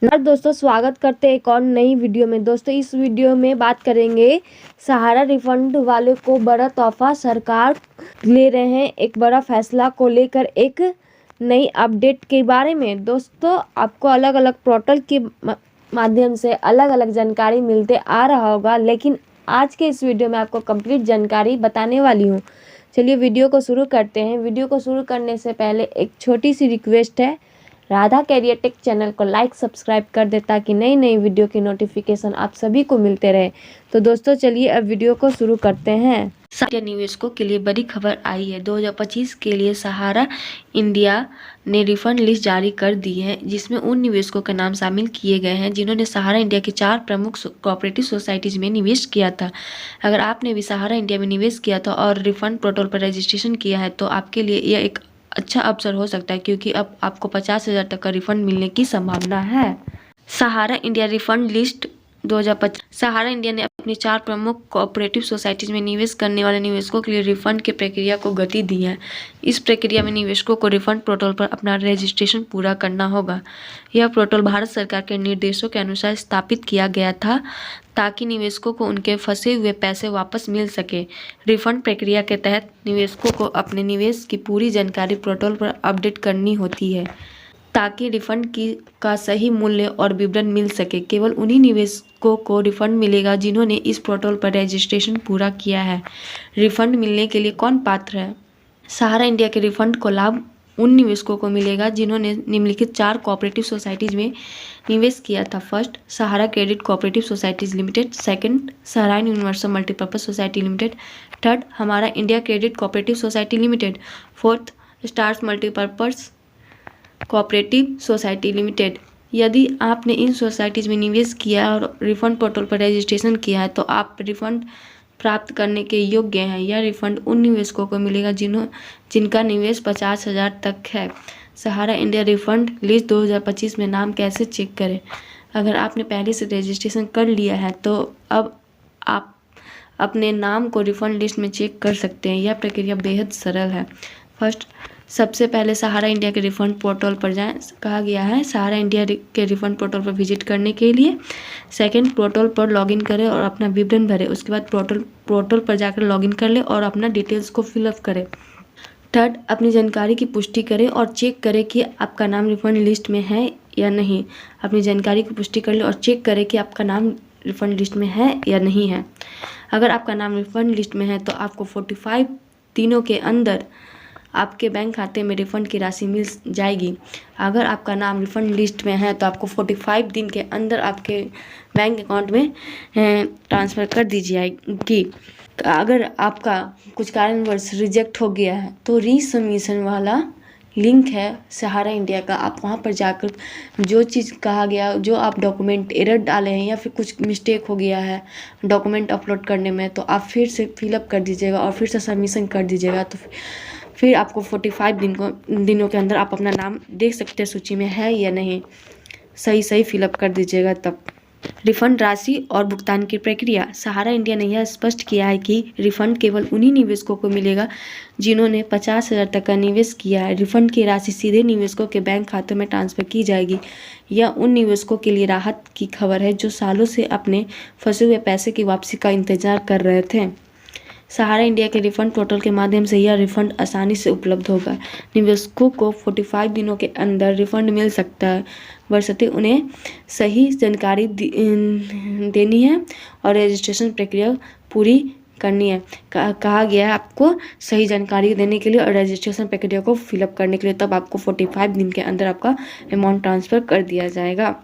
दोस्तों स्वागत करते हैं एक और नई वीडियो में। दोस्तों इस वीडियो में बात करेंगे सहारा रिफंड वाले को बड़ा तोहफा। सरकार ले रहे हैं एक बड़ा फैसला को लेकर एक नई अपडेट के बारे में। दोस्तों आपको अलग अलग पोर्टल के माध्यम से अलग अलग जानकारी मिलते आ रहा होगा, लेकिन आज के इस वीडियो में आपको कंप्लीट जानकारी बताने वाली हूँ। चलिए वीडियो को शुरू करते हैं। वीडियो को शुरू करने से पहले एक छोटी सी रिक्वेस्ट है, राधा कैरियर टेक चैनल को लाइक सब्सक्राइब कर दे ताकि नई नई वीडियो की नोटिफिकेशन आप सभी को मिलते रहे। तो दोस्तों चलिए अब वीडियो को शुरू करते हैं। सहारा निवेशकों के लिए बड़ी खबर आई है। 2025 के लिए सहारा इंडिया ने रिफंड लिस्ट जारी कर दी है, जिसमें उन निवेशकों के नाम शामिल किए गए हैं जिन्होंने सहारा इंडिया की 4 प्रमुख कोऑपरेटिव सोसाइटीज में निवेश किया था। अगर आपने भी सहारा इंडिया में निवेश किया था और रिफंड पोर्टल पर रजिस्ट्रेशन किया है तो आपके लिए यह एक अच्छा अवसर हो सकता है, क्योंकि अब आपको 50,000 तक का रिफंड मिलने की संभावना है। सहारा इंडिया रिफंड लिस्ट 2025। सहारा इंडिया ने अपनी 4 प्रमुख कोऑपरेटिव सोसाइटीज में निवेश करने वाले निवेशकों के लिए रिफंड की प्रक्रिया को गति दी है। इस प्रक्रिया में निवेशकों को रिफंड पोर्टल पर अपना रजिस्ट्रेशन पूरा करना होगा। यह पोर्टल भारत सरकार के निर्देशों के अनुसार स्थापित किया गया था ताकि निवेशकों को उनके फंसे हुए पैसे वापस मिल सके। रिफंड प्रक्रिया के तहत निवेशकों को अपने निवेश की पूरी जानकारी पोर्टल पर अपडेट करनी होती है ताकि रिफंड का सही मूल्य और विवरण मिल सके। केवल उन्हीं निवेशकों को रिफंड मिलेगा जिन्होंने इस पोर्टल पर रजिस्ट्रेशन पूरा किया है। रिफंड मिलने के लिए कौन पात्र है? सहारा इंडिया के रिफंड को लाभ उन निवेशकों को मिलेगा जिन्होंने निम्नलिखित 4 कोऑपरेटिव सोसाइटीज में निवेश किया था। First, Sahara credit cooperative societies limited. Second, Sahara universal multipurpose society limited. Third, Hamara India credit cooperative society limited. Fourth, stars multipurpose cooperative society limited. यदि आपने इन सोसाइटीज में निवेश किया और रिफंड पोर्टल पर रजिस्ट्रेशन किया है तो आप रिफंड प्राप्त करने के योग्य हैं। यह रिफंड उन निवेशकों को मिलेगा जिनका निवेश 50,000 तक है। सहारा इंडिया रिफंड लिस्ट 2025 में नाम कैसे चेक करें? अगर आपने पहले से रजिस्ट्रेशन कर लिया है तो अब आप अपने नाम को रिफंड लिस्ट में चेक कर सकते हैं। यह प्रक्रिया बेहद सरल है। फर्स्ट, सबसे पहले सहारा इंडिया के रिफंड पोर्टल पर जाएं। कहा गया है सहारा इंडिया के रिफंड पोर्टल पर विजिट करने के लिए। सेकंड, पोर्टल पर लॉगिन करें और अपना विवरण भरें। उसके बाद पोर्टल पर जाकर लॉगिन कर लें और अपना डिटेल्स को फिलअप करें। थर्ड, अपनी जानकारी की पुष्टि करें और चेक करें कि आपका नाम रिफंड लिस्ट में है या नहीं। अपनी जानकारी की पुष्टि कर लें और चेक करें कि आपका नाम रिफंड लिस्ट में है या नहीं है। अगर आपका नाम रिफंड लिस्ट में है तो आपको 45 दिनों के अंदर आपके बैंक खाते में रिफंड की राशि मिल जाएगी। अगर आपका नाम रिफंड लिस्ट में है तो आपको 45 दिन के अंदर आपके बैंक अकाउंट में ट्रांसफ़र कर दी जाएगी। अगर आपका कुछ कारणवश रिजेक्ट हो गया है तो रीसबमिशन वाला लिंक है सहारा इंडिया का, आप वहां पर जाकर जो चीज़ कहा गया, जो आप डॉक्यूमेंट एरर डाले हैं या फिर कुछ मिस्टेक हो गया है डॉक्यूमेंट अपलोड करने में, तो आप फिर से फिलअप कर दीजिएगा और फिर से सबमिशन कर दीजिएगा। तो फिर आपको 45 दिनों के अंदर आप अपना नाम देख सकते हैं सूची में है या नहीं। सही फिलअप कर दीजिएगा तब। रिफंड राशि और भुगतान की प्रक्रिया। सहारा इंडिया ने यह स्पष्ट किया है कि रिफंड केवल उन्हीं निवेशकों को मिलेगा जिन्होंने 50,000 तक का निवेश किया है। रिफंड की राशि सीधे निवेशकों के बैंक खातों में ट्रांसफ़र की जाएगी। यह उन निवेशकों के लिए राहत की खबर है जो सालों से अपने फंसे हुए पैसे की वापसी का इंतजार कर रहे थे। सहारा इंडिया के रिफंड पोर्टल के माध्यम से यह रिफंड आसानी से उपलब्ध होगा। निवेशकों को 45 दिनों के अंदर रिफंड मिल सकता है, बशर्ते उन्हें सही जानकारी देनी है और रजिस्ट्रेशन प्रक्रिया पूरी करनी है। कहा गया है आपको सही जानकारी देने के लिए और रजिस्ट्रेशन प्रक्रिया को फिलअप करने के लिए, तब आपको 45 दिन के अंदर आपका अमाउंट ट्रांसफ़र कर दिया जाएगा।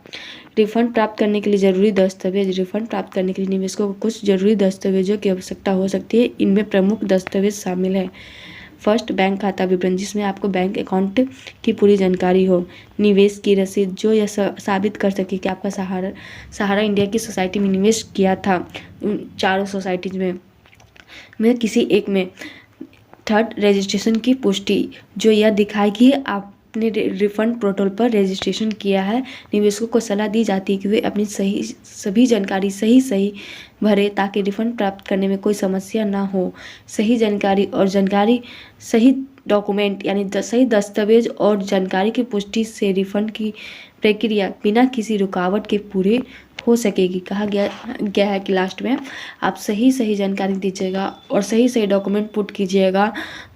रिफंड प्राप्त करने के लिए ज़रूरी दस्तावेज। रिफंड प्राप्त करने के लिए निवेशकों को कुछ ज़रूरी दस्तावेजों की आवश्यकता हो सकती है। इनमें प्रमुख दस्तावेज शामिल है। फर्स्ट, बैंक खाता विवरण, जिसमें आपको बैंक अकाउंट की पूरी जानकारी हो। निवेश की रसीद, जो यह साबित कर सके कि आपका सहारा इंडिया की सोसाइटी में निवेश किया था, चारों सोसाइटीज में किसी एक में। थर्ड, रजिस्ट्रेशन की पुष्टि, जो यह दिखाए कि आपने रिफंड पोर्टल पर रजिस्ट्रेशन किया है। निवेशकों को सलाह दी जाती है कि वे अपनी सभी जानकारी सही भरे ताकि रिफंड प्राप्त करने में कोई समस्या ना हो। सही जानकारी और जानकारी सही डॉक्यूमेंट यानी सही दस्तावेज और जानकारी की पुष्टि से रिफंड की प्रक्रिया बिना किसी रुकावट के पूरे हो सकेगी। कहा गया है कि लास्ट में आप सही जानकारी दीजिएगा और सही डॉक्यूमेंट पुट कीजिएगा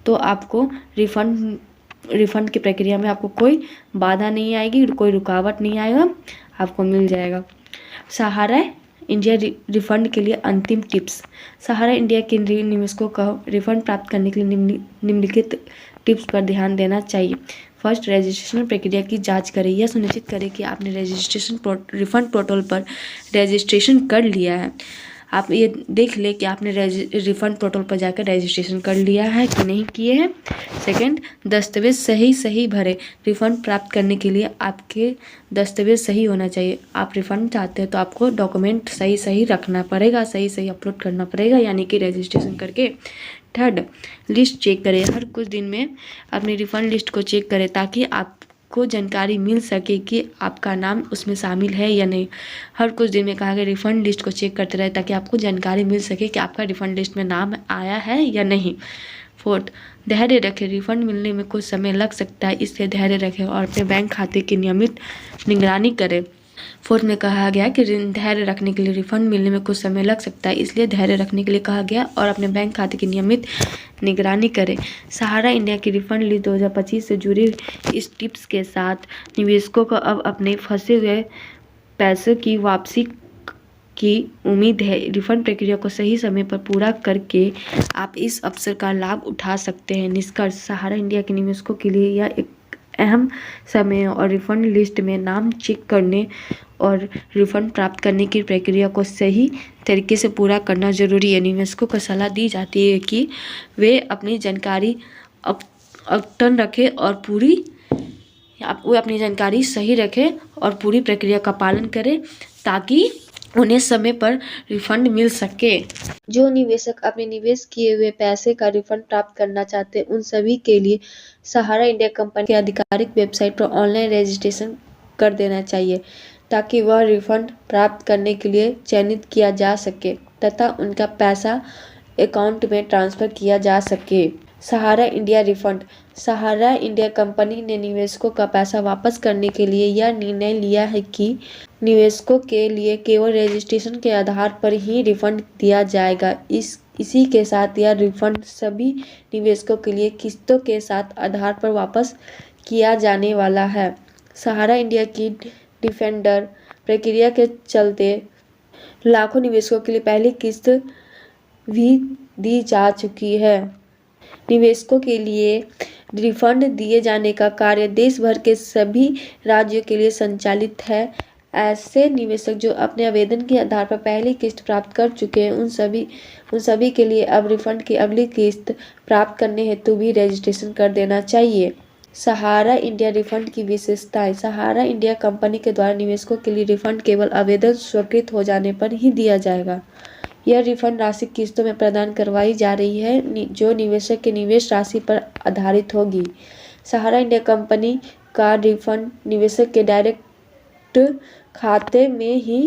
तो आपको रिफंड की प्रक्रिया में आपको कोई बाधा नहीं आएगी, कोई रुकावट नहीं आएगा, आपको मिल जाएगा। सहारा इंडिया रिफंड के लिए अंतिम टिप्स। सहारा इंडिया के निवेशकों को रिफंड प्राप्त करने के लिए निम्नलिखित टिप्स पर ध्यान देना चाहिए। फर्स्ट, रजिस्ट्रेशन प्रक्रिया की जांच करें। यह सुनिश्चित करें कि आपने रिफंड पोर्टल पर रजिस्ट्रेशन कर लिया है। आप ये देख ले कि आपने रिफंड पोर्टल पर जाकर रजिस्ट्रेशन कर लिया है कि नहीं किए हैं। सेकंड, दस्तावेज सही भरें। रिफंड प्राप्त करने के लिए आपके दस्तावेज सही होना चाहिए। आप रिफंड चाहते हैं तो आपको डॉक्यूमेंट सही रखना पड़ेगा, सही अपलोड करना पड़ेगा, यानी कि रजिस्ट्रेशन करके। थर्ड, लिस्ट चेक करें। हर कुछ दिन में अपनी रिफंड लिस्ट को चेक करें ताकि आपको जानकारी मिल सके कि आपका नाम उसमें शामिल है या नहीं। हर कुछ दिन में कहा गया रिफंड लिस्ट को चेक करते रहे ताकि आपको जानकारी मिल सके कि आपका रिफंड लिस्ट में नाम आया है या नहीं। फोर्थ, धैर्य रखें। रिफंड मिलने में कुछ समय लग सकता है, इसलिए धैर्य रखें और अपने बैंक खाते की नियमित निगरानी करें। फोर्थ में कहा गया कि धैर्य रखने के लिए रिफंड मिलने में कुछ समय लग सकता है, इसलिए धैर्य रखने के लिए कहा गया और अपने बैंक खाते की नियमित निगरानी करें। सहारा इंडिया की रिफंड लिस्ट 2025 से जुड़ी इस टिप्स के साथ निवेशकों को अब अपने फंसे हुए पैसे की वापसी की उम्मीद है। रिफंड प्रक्रिया को सही समय पर पूरा करके आप इस अवसर का लाभ उठा सकते हैं। निष्कर्ष, सहारा इंडिया के निवेशकों के लिए यह एक अहम समय और रिफंड लिस्ट में नाम चेक करने और रिफंड प्राप्त करने की प्रक्रिया को सही तरीके से पूरा करना जरूरी है। निवेशकों को सलाह दी जाती है कि वे अपनी जानकारी अद्यतन रखें और वो अपनी जानकारी सही रखें और पूरी प्रक्रिया का पालन करें ताकि उन्हें समय पर रिफंड मिल सके। जो निवेशक अपने निवेश किए हुए पैसे का रिफंड प्राप्त करना चाहते हैं उन सभी के लिए सहारा इंडिया कंपनी की आधिकारिक वेबसाइट पर ऑनलाइन रजिस्ट्रेशन कर देना चाहिए ताकि वह रिफंड प्राप्त करने के लिए चयनित किया जा सके तथा उनका पैसा अकाउंट में ट्रांसफर किया जा सके। सहारा इंडिया रिफंड। सहारा इंडिया कंपनी ने निवेशकों का पैसा वापस करने के लिए यह निर्णय लिया है कि निवेशकों के लिए केवल रजिस्ट्रेशन के आधार पर ही रिफंड दिया जाएगा। इसी के साथ यह रिफंड सभी निवेशकों के लिए किस्तों के साथ आधार पर वापस किया जाने वाला है। सहारा इंडिया की डिफेंडर प्रक्रिया के चलते लाखों निवेशकों के लिए पहली किस्त भी दी जा चुकी है। निवेशकों के लिए रिफंड दिए जाने का कार्य देश भर के सभी राज्यों के लिए संचालित है। ऐसे निवेशक जो अपने आवेदन के आधार पर पहली किस्त प्राप्त कर चुके हैं उन सभी के लिए अब रिफंड की अगली किस्त प्राप्त करने हेतु भी रजिस्ट्रेशन कर देना चाहिए। सहारा इंडिया रिफंड की विशेषताएं। सहारा इंडिया कंपनी के द्वारा निवेशकों के लिए रिफंड केवल आवेदन स्वीकृत हो जाने पर ही दिया जाएगा। यह रिफंड राशि किस्तों में प्रदान करवाई जा रही है जो निवेशक के निवेश राशि पर आधारित होगी। सहारा इंडिया कंपनी का रिफंड निवेशक के डायरेक्ट खाते में ही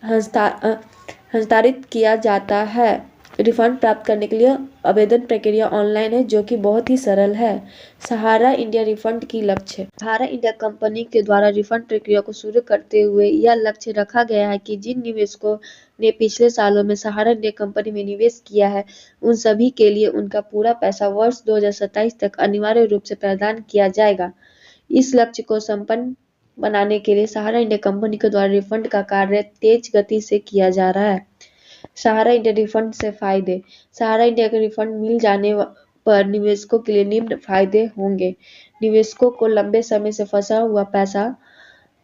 हस्तांतरित किया जाता है। रिफंड प्राप्त करने के लिए आवेदन प्रक्रिया ऑनलाइन है जो कि बहुत ही सरल है। सहारा इंडिया रिफंड की लक्ष्य। सहारा इंडिया कंपनी के द्वारा रिफंड प्रक्रिया को शुरू करते हुए यह लक्ष्य रखा गया है कि जिन निवेशकों ने पिछले सालों में सहारा इंडिया कंपनी में निवेश किया है उन सभी के लिए उनका पूरा पैसा वर्ष 2027 तक अनिवार्य रूप से प्रदान किया जाएगा। इस लक्ष्य को संपन्न बनाने के लिए सहारा इंडिया कंपनी के द्वारा रिफंड का कार्य तेज गति से किया जा रहा है। सहारा इंडिया रिफंड से फायदे। सहारा इंडिया के रिफंड मिल जाने पर निवेशकों के लिए निम्न फायदे होंगे। निवेशकों को लंबे समय से फंसा हुआ पैसा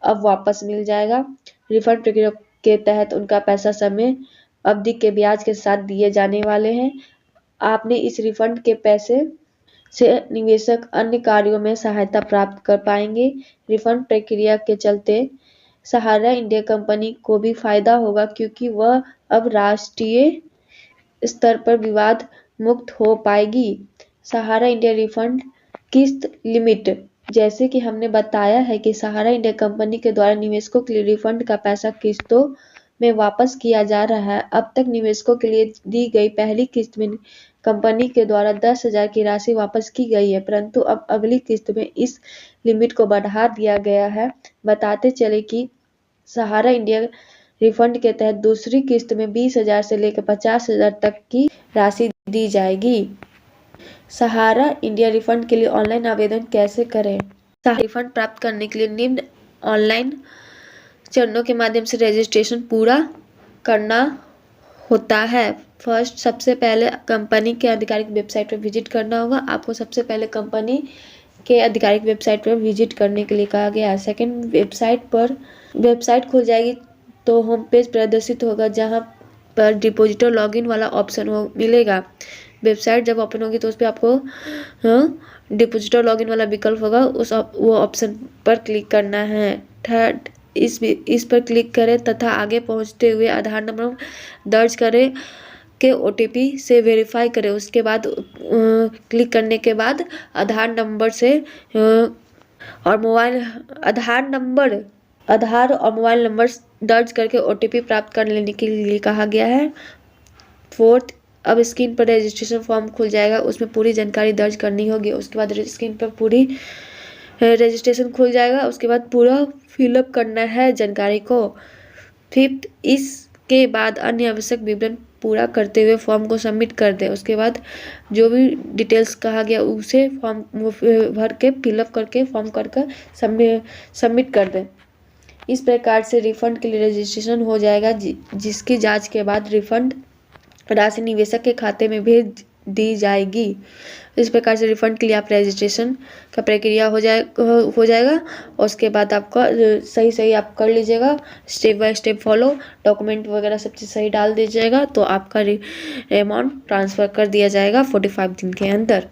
अब वापस मिल जाएगा। रिफंड प्रक्रिया के तहत उनका पैसा समय अवधि के ब्याज के साथ दिए जाने वाले हैं। आपने इस रिफंड के पैसे से निवेशक अन्य कार्यों में सहायता प्राप्त कर पाएंगे। रिफंड प्रक्रिया के चलते सहारा इंडिया कंपनी को भी फायदा होगा क्योंकि वह अब राष्ट्रीय स्तर पर विवाद मुक्त हो पाएगी। सहारा इंडिया रिफंड किस्त लिमिट। जैसे कि हमने बताया है कि सहारा इंडिया कंपनी के द्वारा निवेशकों के लिए रिफंड का पैसा किस्तों में वापस किया जा रहा है। अब तक निवेशकों के लिए दी गई पहली किस्त में कंपनी के द्वारा 10,000 की राशि वापस की गई है, परंतु अब अगली किस्त में इस लिमिट को बढ़ा दिया गया है। बताते चले कि सहारा इंडिया रिफंड के तहत दूसरी किस्त में 20,000 से लेकर 50,000 तक की राशि दी जाएगी। सहारा इंडिया रिफंड के लिए ऑनलाइन आवेदन कैसे करें? सहारा रिफंड प्राप्त करने के लिए निम्न ऑनलाइन चरणों के माध्यम से रजिस्ट्रेशन पूरा करना होता है। फर्स्ट, सबसे पहले कंपनी के आधिकारिक वेबसाइट पर विजिट करना होगा। आपको सबसे पहले कंपनी के आधिकारिक वेबसाइट पर विजिट करने के लिए कहा गया है। सेकंड, वेबसाइट खुल जाएगी तो होम पेज प्रदर्शित होगा, जहां पर डिपॉजिटर लॉगिन वाला ऑप्शन मिलेगा। वेबसाइट जब ओपन होगी तो उस पर आपको डिपॉजिटर लॉगिन वाला विकल्प होगा, वो ऑप्शन पर क्लिक करना है। थर्ड, इस पर क्लिक करें तथा आगे पहुंचते हुए आधार नंबर दर्ज करें के OTP से वेरीफाई करें। उसके बाद क्लिक करने के बाद आधार और मोबाइल नंबर दर्ज करके OTP प्राप्त कर लेने के लिए कहा गया है। फोर्थ, अब स्क्रीन पर रजिस्ट्रेशन फॉर्म खुल जाएगा, उसमें पूरी जानकारी दर्ज करनी होगी। उसके बाद स्क्रीन पर पूरी रजिस्ट्रेशन खुल जाएगा, उसके बाद पूरा फिलअप करना है जानकारी को। फिफ्थ, इसके बाद अन्य आवश्यक विवरण पूरा करते हुए फॉर्म को सबमिट कर दें। उसके बाद जो भी डिटेल्स कहा गया उसे फॉर्म भर के फिलअप करके फॉर्म करके सबमिट कर दें। इस प्रकार से रिफंड के लिए रजिस्ट्रेशन हो जाएगा, जिसकी जांच के बाद रिफंड राशि निवेशक के खाते में भेज दी जाएगी। इस प्रकार से रिफंड के लिए आप रजिस्ट्रेशन का प्रक्रिया हो जाएगा। और उसके बाद आपका सही आप कर लीजिएगा, step by step follow, document वगैरह सब चीज़ सही डाल दीजिएगा, तो आपका अमाउंट ट्रांसफ़र कर दिया जाएगा 45 दिन के अंदर।